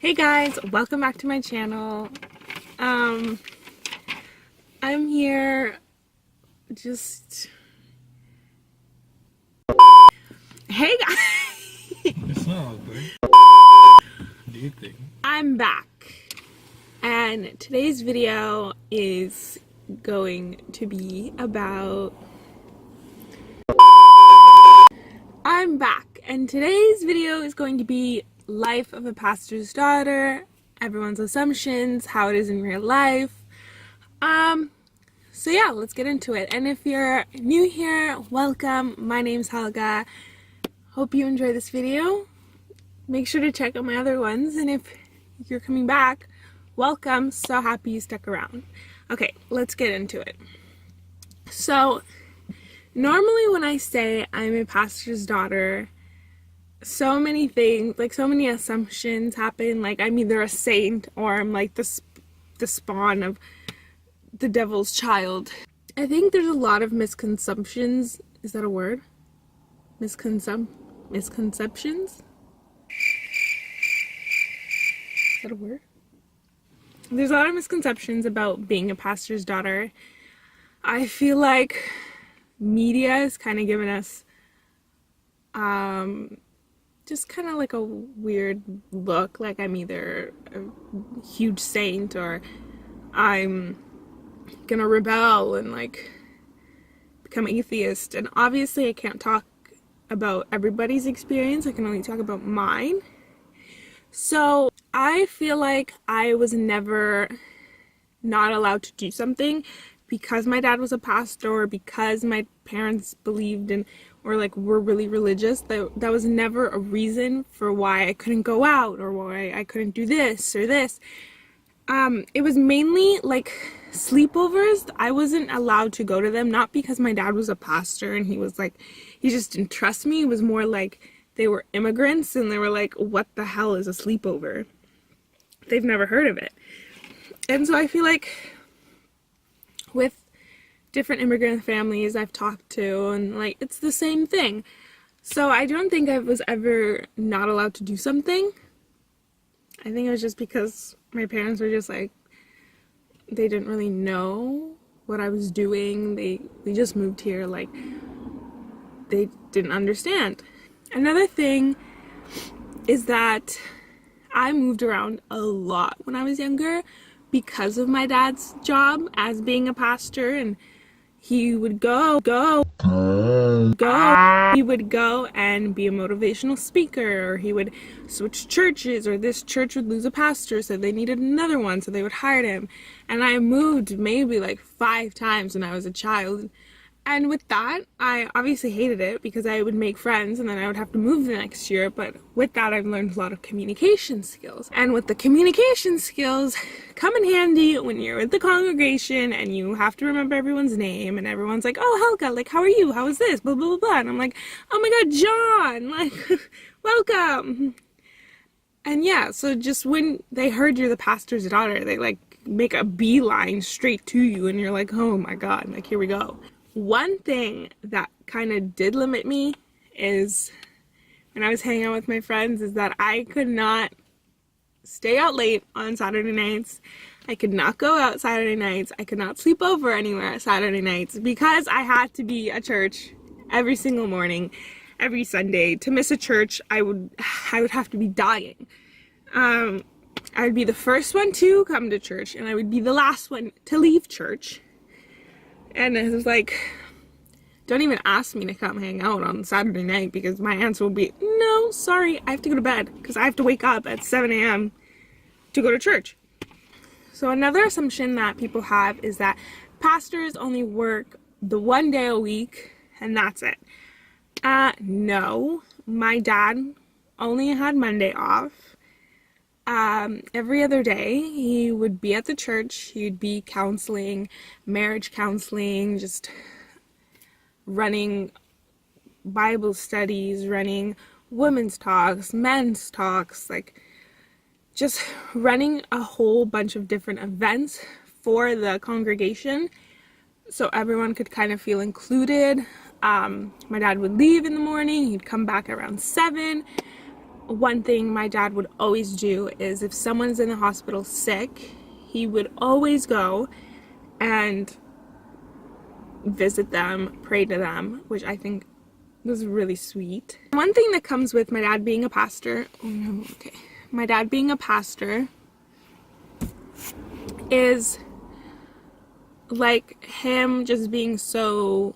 Hey guys, welcome back to my channel. I'm here just... Hey guys! It's not ugly. Do you think? I'm back. And today's video is going to be about... I'm back. And today's video is going to be life of a pastor's daughter, everyone's assumptions, how it is in real life. So yeah, let's get into it. And if you're new here, welcome. My name's Helga. Hope you enjoy this video. Make sure to check out my other ones. And if you're coming back, welcome. So happy you stuck around. Okay, let's get into it. So normally when I say I'm a pastor's daughter, so many things, like so many assumptions happen. Like I'm either a saint or I'm like the spawn of the devil's child. I think there's a lot of misconceptions. Is that a word? Misconceptions? Is that a word? There's a lot of misconceptions about being a pastor's daughter. I feel like media has kind of given us just kind of like a weird look, like I'm either a huge saint or I'm gonna rebel and like become atheist. And obviously I can't talk about everybody's experience, I can only talk about mine. So I feel like I was never not allowed to do something because my dad was a pastor or because my parents believed in or like were really religious. That was never a reason for why I couldn't go out or why I couldn't do this or this. It was mainly like sleepovers. I wasn't allowed to go to them, not because my dad was a pastor and he just didn't trust me. It was more like they were immigrants and they were like, what the hell is a sleepover? They've never heard of it. And so I feel like with different immigrant families I've talked to, and like it's the same thing. So I don't think I was ever not allowed to do something. I think it was just because my parents were just like, they didn't really know what I was doing. We just moved here, like they didn't understand. Another thing is that I moved around a lot when I was younger because of my dad's job as being a pastor, and he would go, he would go and be a motivational speaker, or he would switch churches, or this church would lose a pastor, so they needed another one, so they would hire him. And I moved maybe like 5 times when I was a child. And with that, I obviously hated it because I would make friends and then I would have to move the next year. But with that, I've learned a lot of communication skills. And with the communication skills come in handy when you're with the congregation and you have to remember everyone's name and everyone's like, oh, Helga, like, how are you? How is this? Blah, blah, blah, blah. And I'm like, oh my God, John, like, welcome. And yeah, so just when they heard you're the pastor's daughter, they like make a beeline straight to you and you're like, oh my God, like, here we go. One thing that kind of did limit me is when I was hanging out with my friends is that I could not stay out late on Saturday nights. I could not go out Saturday nights. I could not sleep over anywhere Saturday nights because I had to be at church every single morning, every Sunday. To miss a church, I would have to be dying. I would be the first one to come to church and I would be the last one to leave church. And it was like, don't even ask me to come hang out on Saturday night because my answer will be, no, sorry, I have to go to bed because I have to wake up at 7 a.m. to go to church. So another assumption that people have is that pastors only work the 1 day a week and that's it. No, my dad only had Monday off. Every other day he would be at the church, he'd be counseling, marriage counseling, just running Bible studies, running women's talks, men's talks, like just running a whole bunch of different events for the congregation so everyone could kind of feel included. My dad would leave in the morning, he'd come back around 7. one thing my dad would always do is if someone's in the hospital sick, he would always go and visit them, pray to them, which I think was really sweet. One thing that comes with my dad being a pastor, my dad being a pastor is like him just being so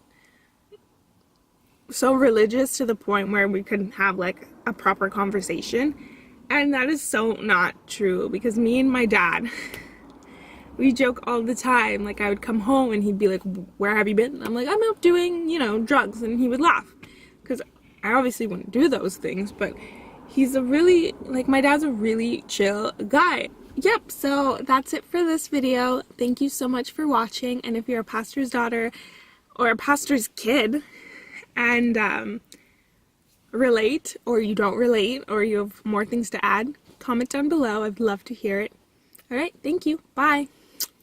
religious to the point where we couldn't have like a proper conversation. And that is so not true, because me and my dad, we joke all the time. Like, I would come home and he'd be like, where have you been? I'm like, I'm out doing, drugs. And he would laugh, because I obviously wouldn't do those things, but he's a really, like, my dad's a really chill guy. Yep, so that's it for this video. Thank you so much for watching. And if you're a pastor's daughter or a pastor's kid and relate, or you don't relate, or you have more things to add, comment down below. I'd love to hear it. All right, thank you. Bye.